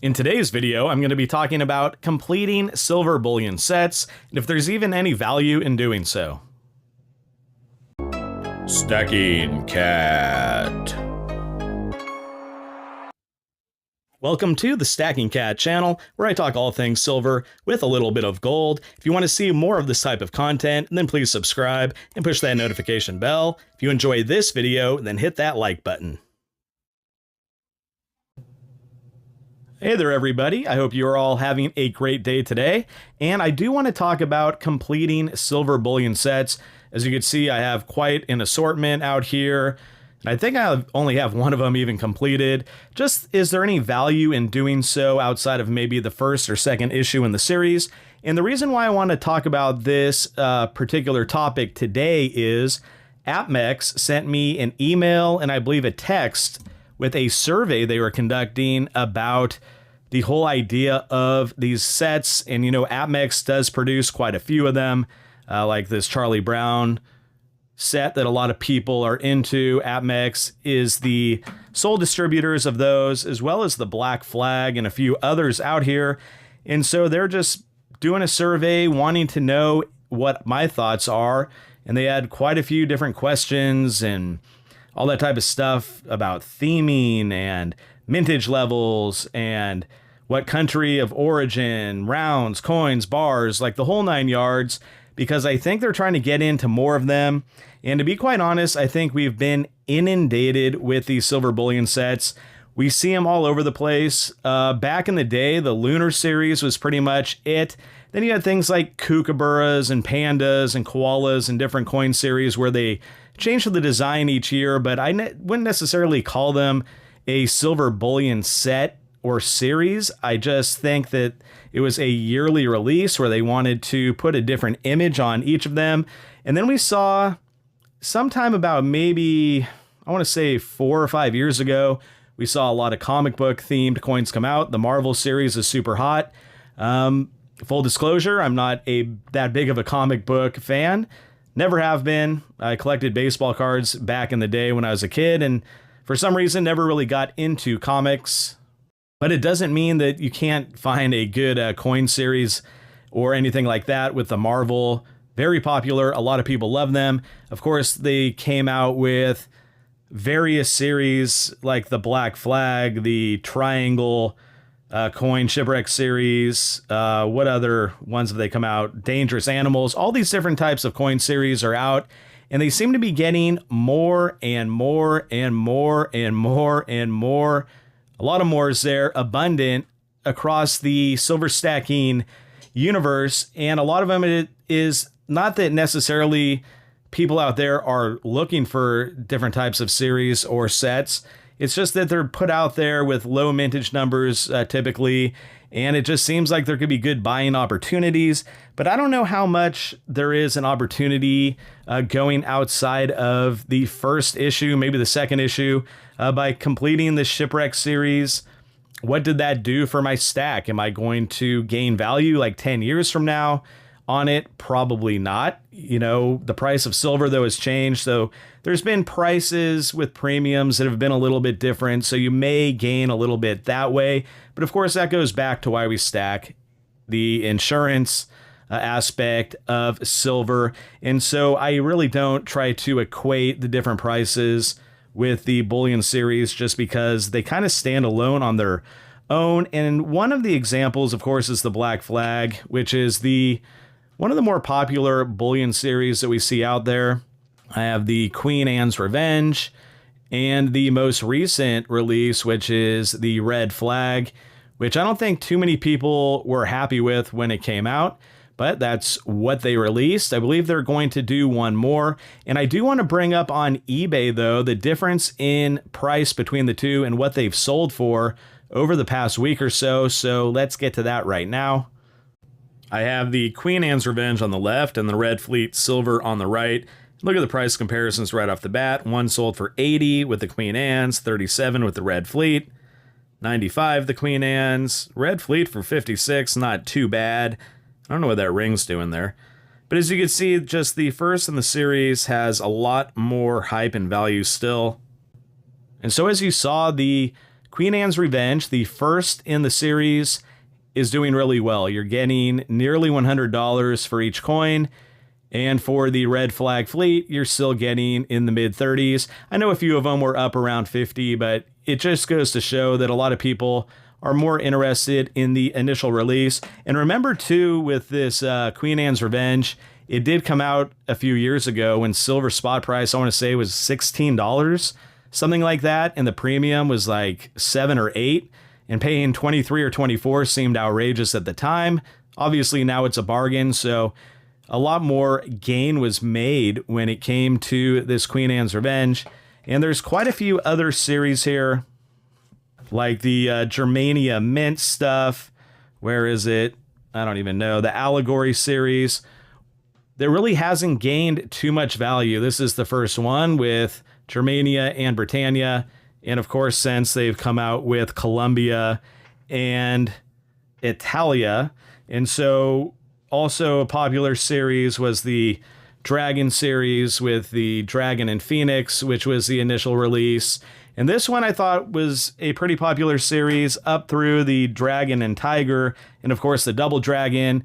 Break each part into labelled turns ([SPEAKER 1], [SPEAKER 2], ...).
[SPEAKER 1] In today's video, I'm going to be talking about completing silver bullion sets, and if there's even any value in doing so. Stacking Cat. Welcome to the Stacking Cat channel, where I talk all things silver with a little bit of gold. If you want to see more of this type of content, then please subscribe and push that notification bell. If you enjoy this video, then hit that like button. Hey there everybody, I hope you are all having a great day today, and I do want to talk about completing silver bullion sets. As you can see, I have quite an assortment out here, and I think I only have one of them even completed. Just, is there any value in doing so outside of maybe the first or second issue in the series? And the reason why I want to talk about this particular topic today is Appmex sent me an email and I believe a text with a survey they were conducting about the whole idea of these sets. And, you know, Appmex does produce quite a few of them, like this Charlie Brown set that a lot of people are into. Appmex is the sole distributors of those, as well as the Black Flag and a few others out here. And so they're just doing a survey, wanting to know what my thoughts are. And they had quite a few different questions and all that type of stuff about theming and mintage levels and what country of origin, rounds, coins, bars, like the whole 9 yards, because I think they're trying to get into more of them. And to be quite honest, I think we've been inundated with these silver bullion sets. We see them all over the place. Back in the day, the Lunar series was pretty much it. Then you had things like kookaburras and pandas and koalas and different coin series where they changed the design each year, but I wouldn't necessarily call them a silver bullion set or series. I just think that it was a yearly release where they wanted to put a different image on each of them. And then we saw sometime about maybe, I want to say 4 or 5 years ago, we saw a lot of comic book themed coins come out. The Marvel series is super hot. Full disclosure, I'm not that big of a comic book fan. Never have been. I collected baseball cards back in the day when I was a kid, and for some reason never really got into comics. But it doesn't mean that you can't find a good coin series or anything like that with the Marvel. Very popular. A lot of people love them. Of course, they came out with various series like the Black Flag, the Triangle coin shipwreck series. What other ones have they come out? Dangerous Animals. All these different types of coin series are out, and they seem to be getting more and more and more and more and more. A lot of more is there, abundant across the silver stacking universe, and a lot of them it is not that necessarily people out there are looking for different types of series or sets. It's just that they're put out there with low mintage numbers typically, and it just seems like there could be good buying opportunities. But I don't know how much there is an opportunity going outside of the first issue, maybe the second issue, by completing the Shipwreck series. What did that do for my stack? Am I going to gain value like 10 years from now on it? Probably not. You know, the price of silver though has changed, so there's been prices with premiums that have been a little bit different, so you may gain a little bit that way. But of course that goes back to why we stack, the insurance aspect of silver. And so I really don't try to equate the different prices with the bullion series just because they kind of stand alone on their own. And one of the examples, of course, is the Black Flag, which is one of the more popular bullion series that we see out there. I have the Queen Anne's Revenge and the most recent release, which is the Red Flag, which I don't think too many people were happy with when it came out, but that's what they released. I believe they're going to do one more. And I do want to bring up on eBay, though, the difference in price between the two and what they've sold for over the past week or so. So let's get to that right now. I have the Queen Anne's Revenge on the left and the Red Fleet Silver on the right. Look at the price comparisons right off the bat. One sold for $80 with the Queen Anne's, $37 with the Red Fleet, $95 the Queen Anne's, Red Fleet for $56, not too bad. I don't know what that ring's doing there. But as you can see, just the first in the series has a lot more hype and value still. And so as you saw, the Queen Anne's Revenge, the first in the series, is doing really well. You're getting nearly $100 for each coin. And for the Red Flag Fleet, you're still getting in the mid-30s. I know a few of them were up around 50, but it just goes to show that a lot of people are more interested in the initial release. And remember, too, with this Queen Anne's Revenge, it did come out a few years ago when silver spot price, I want to say, was $16, something like that. And the premium was like 7 or 8. And paying 23 or 24 seemed outrageous at the time. Obviously, now it's a bargain, so a lot more gain was made when it came to this Queen Anne's Revenge. And there's quite a few other series here, like the Germania Mint stuff. Where is it? I don't even know. The Allegory series. That really hasn't gained too much value. This is the first one with Germania and Britannia. And of course, since they've come out with Colombia and Italia. And so also a popular series was the Dragon series with the Dragon and Phoenix, which was the initial release. And this one I thought was a pretty popular series up through the Dragon and Tiger, and of course the Double Dragon.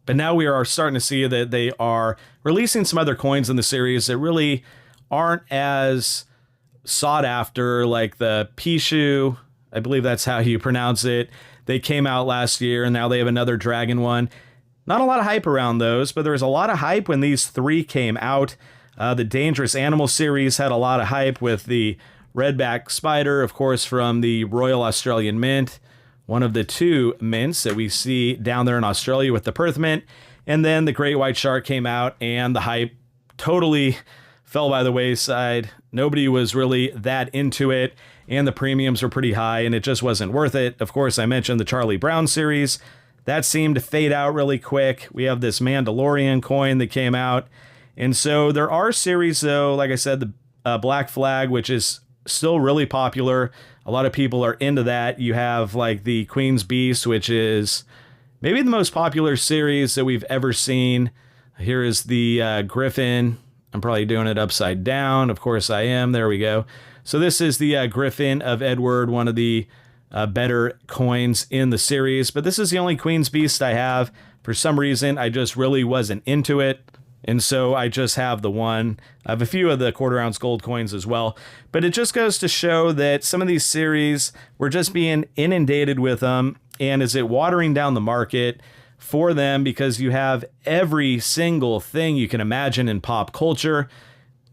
[SPEAKER 1] But now we are starting to see that they are releasing some other coins in the series that really aren't as sought after, like the Pishu. I believe that's how you pronounce it. They came out last year, and now they have another Dragon one. Not a lot of hype around those, but there was a lot of hype when these three came out. The Dangerous Animal series had a lot of hype with the Redback Spider, of course, from the Royal Australian Mint, one of the two mints that we see down there in Australia with the Perth Mint. And then the Great White Shark came out, and the hype totally fell by the wayside. Nobody was really that into it, and the premiums were pretty high, and it just wasn't worth it. Of course, I mentioned the Charlie Brown series. That seemed to fade out really quick. We have this Mandalorian coin that came out. And so there are series, though, like I said, the Black Flag, which is still really popular. A lot of people are into that. You have like the Queen's Beast, which is maybe the most popular series that we've ever seen. Here is the Griffin. I'm probably doing it upside down. Of course I am. There we go. So this is the Griffin of Edward, one of the better coins in the series. But this is the only Queen's Beast I have. For some reason, I just really wasn't into it. And so I just have the one. I have a few of the quarter-ounce gold coins as well. But it just goes to show that some of these series, we're just being inundated with them. And is it watering down the market for them? Because you have every single thing you can imagine in pop culture.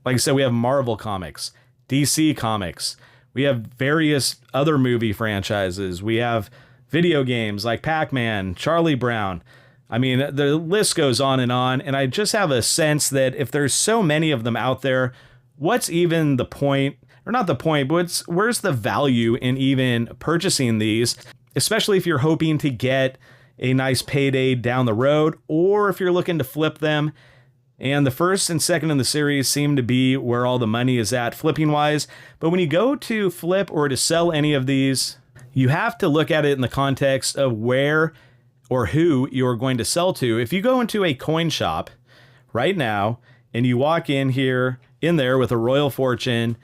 [SPEAKER 1] Like I said, we have Marvel Comics, DC Comics. We have various other movie franchises. We have video games like Pac-Man, Charlie Brown. I mean, the list goes on. And I just have a sense that if there's so many of them out there, what's even the point? Or not the point, but where's the value in even purchasing these? Especially if you're hoping to get a nice payday down the road, or if you're looking to flip them. And the first and second in the series seem to be where all the money is at flipping wise. But when you go to flip or to sell any of these, you have to look at it in the context of where or who you're going to sell to. If you go into a coin shop right now and you walk in there with a Royal Fortune,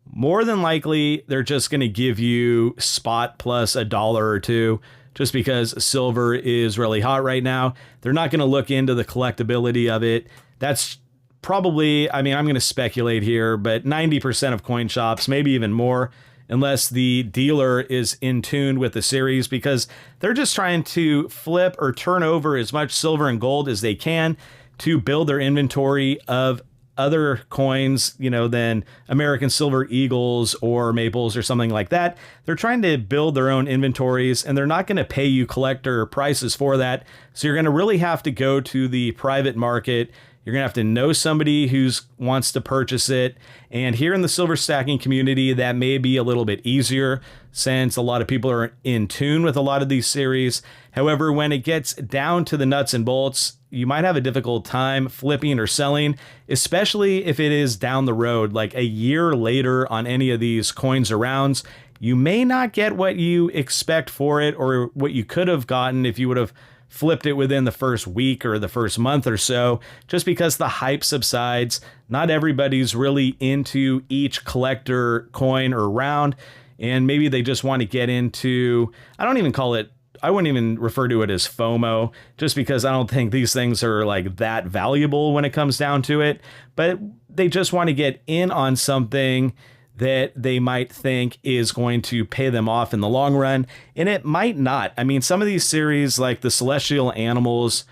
[SPEAKER 1] more than likely they're just going to give you spot plus $1 or $2. Just because silver is really hot right now. They're not going to look into the collectability of it. That's probably, I mean, I'm going to speculate here, but 90% of coin shops, maybe even more, unless the dealer is in tune with the series, because they're just trying to flip or turn over as much silver and gold as they can to build their inventory of other coins, than American Silver Eagles or Maples or something like that. They're trying to build their own inventories, and they're not going to pay you collector prices for that. So you're going to really have to go to the private market. You're going to have to know somebody who wants to purchase it. And here in the silver stacking community, that may be a little bit easier since a lot of people are in tune with a lot of these series. However, when it gets down to the nuts and bolts, you might have a difficult time flipping or selling, especially if it is down the road, like a year later on any of these coins or rounds. You may not get what you expect for it or what you could have gotten if you would have flipped it within the first week or the first month or so, just because the hype subsides. Not everybody's really into each collector coin or round. and maybe they just want to get into, I don't even call it, I wouldn't even refer to it as FOMO, just because I don't think these things are like that valuable when it comes down to it, but they just want to get in on something that they might think is going to pay them off in the long run, and it might not. I mean, some of these series like the Celestial Animals,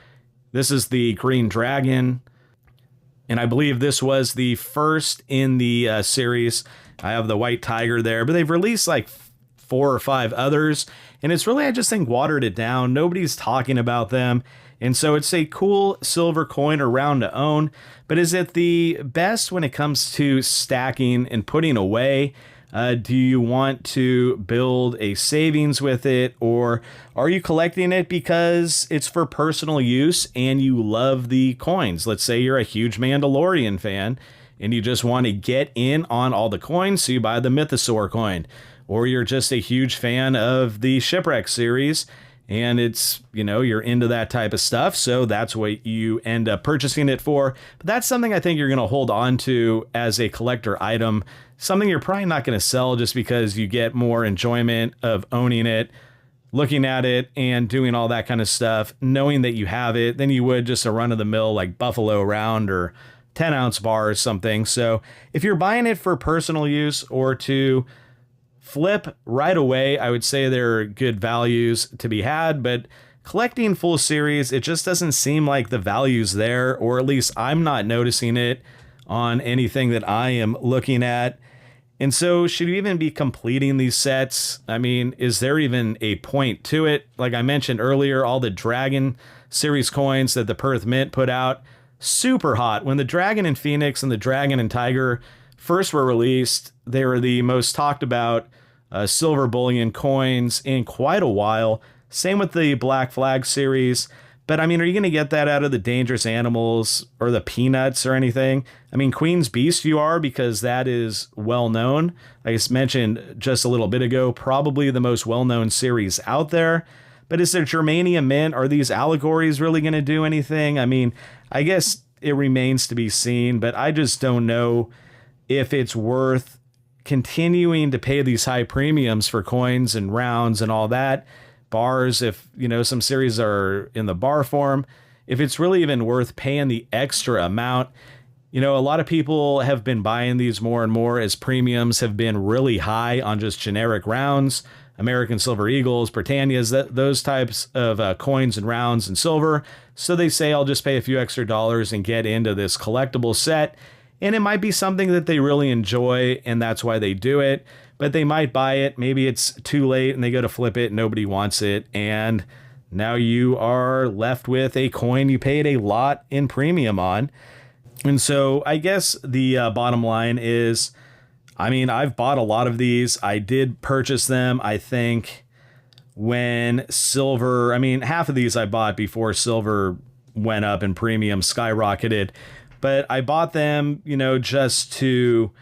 [SPEAKER 1] this is the Green Dragon, and I believe this was the first in the series. I have the White Tiger there, but they've released like 4 or 5 others, and it's really, I just think, watered it down. Nobody's talking about them, and so it's a cool silver coin or round to own, but is it the best when it comes to stacking and putting away? Do you want to build a savings with it, or are you collecting it because it's for personal use and you love the coins? Let's say you're a huge Mandalorian fan and you just want to get in on all the coins, so you buy the Mythosaur coin. Or you're just a huge fan of the Shipwrecks series and it's, you know, you're into that type of stuff, so that's what you end up purchasing it for. But that's something I think you're going to hold on to as a collector item, something you're probably not going to sell just because you get more enjoyment of owning it, looking at it, and doing all that kind of stuff, knowing that you have it, than you would just a run-of-the-mill like Buffalo round or 10-ounce bar or something. So if you're buying it for personal use or to flip right away, I would say there are good values to be had, but collecting full series, it just doesn't seem like the value's there, or at least I'm not noticing it on anything that I am looking at. And so should you even be completing these sets? I mean, is there even a point to it? Like I mentioned earlier, all the Dragon series coins that the Perth Mint put out, super hot. When the Dragon and Phoenix and the Dragon and Tiger first were released, they were the most talked about silver bullion coins in quite a while. Same with the Black Flag series. But I mean, are you going to get that out of the Dangerous Animals or the Peanuts or anything? I mean, Queen's Beast you are, because that is well known. I just mentioned just a little bit ago, probably the most well-known series out there. But is there Germania Mint? Are these allegories really going to do anything? I mean, I guess it remains to be seen, but I just don't know if it's worth continuing to pay these high premiums for coins and rounds and all that. Bars, if, you know, some series are in the bar form, if it's really even worth paying the extra amount. You know, a lot of people have been buying these more and more as premiums have been really high on just generic rounds, American Silver Eagles, Britannias, those types of coins and rounds and silver. So they say, I'll just pay a few extra dollars and get into this collectible set. And it might be something that they really enjoy, and that's why they do it. But they might buy it. Maybe it's too late and they go to flip it and nobody wants it. And now you are left with a coin you paid a lot in premium on. And so I guess the bottom line is, I mean, I've bought a lot of these. I did purchase them, I think, when silver, I mean, half of these I bought before silver went up and premium skyrocketed. But I bought them, you know, just to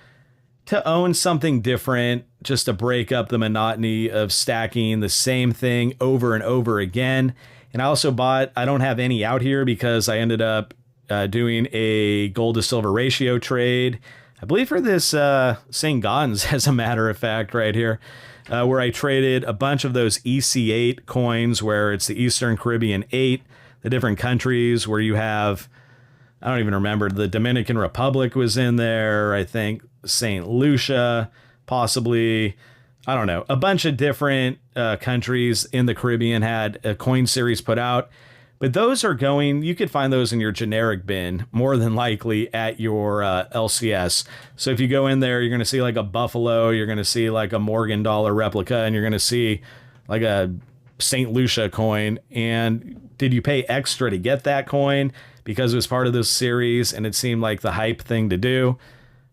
[SPEAKER 1] own something different, just to break up the monotony of stacking the same thing over and over again. And I also bought, I don't have any out here because I ended up doing a gold to silver ratio trade, I believe for this St. Gans, as a matter of fact, right here, where I traded a bunch of those EC8 coins, where it's the Eastern Caribbean 8, the different countries where you have, I don't even remember, the Dominican Republic was in there, I think St. Lucia, possibly, I don't know, a bunch of different countries in the Caribbean had a coin series put out. But those are going, you could find those in your generic bin, more than likely at your LCS. So if you go in there, you're going to see like a Buffalo, you're going to see like a Morgan dollar replica, and you're going to see like a St. Lucia coin. And did you pay extra to get that coin because it was part of this series and it seemed like the hype thing to do?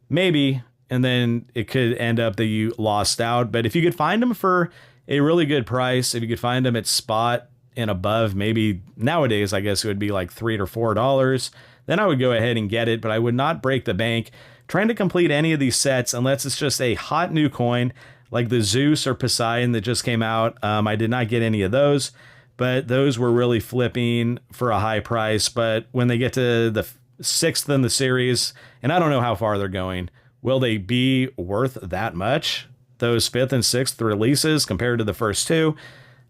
[SPEAKER 1] Maybe. And then it could end up that you lost out. But if you could find them for a really good price, if you could find them at spot and above, maybe nowadays, I guess it would be like $3 or $4, then I would go ahead and get it, but I would not break the bank trying to complete any of these sets unless it's just a hot new coin like the Zeus or Poseidon that just came out. I did not get any of those, but those were really flipping for a high price. But when they get to the 6th in the series, and I don't know how far they're going, will they be worth that much? those 5th and 6th releases compared to the first two?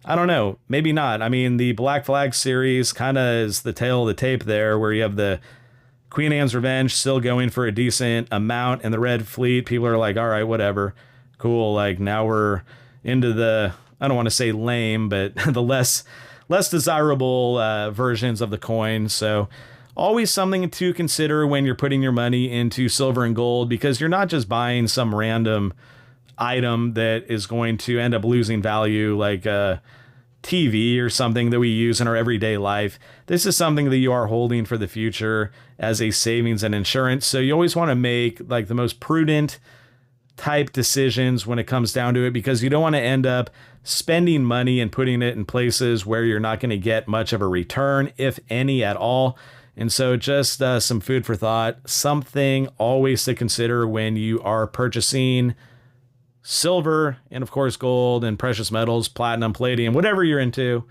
[SPEAKER 1] I don't know. Maybe not. I mean, the Black Flag series kind of is the tail of the tape there, where you have the Queen Anne's Revenge still going for a decent amount, and the Red Fleet, people are like, all right, whatever. Cool. Like, now we're into the, I don't want to say lame, but the less desirable versions of the coin. So always something to consider when you're putting your money into silver and gold, because you're not just buying some random item that is going to end up losing value, like a TV or something that we use in our everyday life. This is something that you are holding for the future as a savings and insurance. So you always want to make like the most prudent type decisions when it comes down to it, because you don't want to end up spending money and putting it in places where you're not going to get much of a return, if any at all. And so just some food for thought, something always to consider when you are purchasing silver and of course gold and precious metals, platinum, palladium, whatever you're into,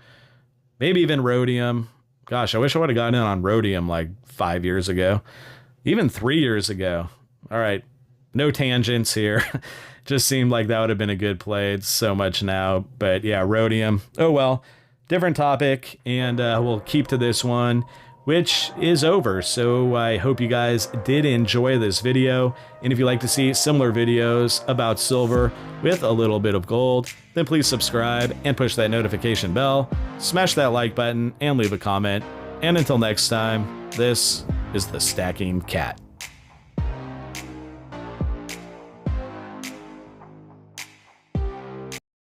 [SPEAKER 1] maybe even rhodium. Gosh, I wish I would have gotten in on rhodium like 5 years ago, even 3 years ago. All right, no tangents here. Just seemed like that would have been a good play. It's so much now, but yeah, rhodium. Oh well, different topic, and we'll keep to this one, which is over. So I hope you guys did enjoy this video. And if you'd like to see similar videos about silver with a little bit of gold, then please subscribe and push that notification bell, smash that like button, and leave a comment. And until next time, this is the Stacking Cat.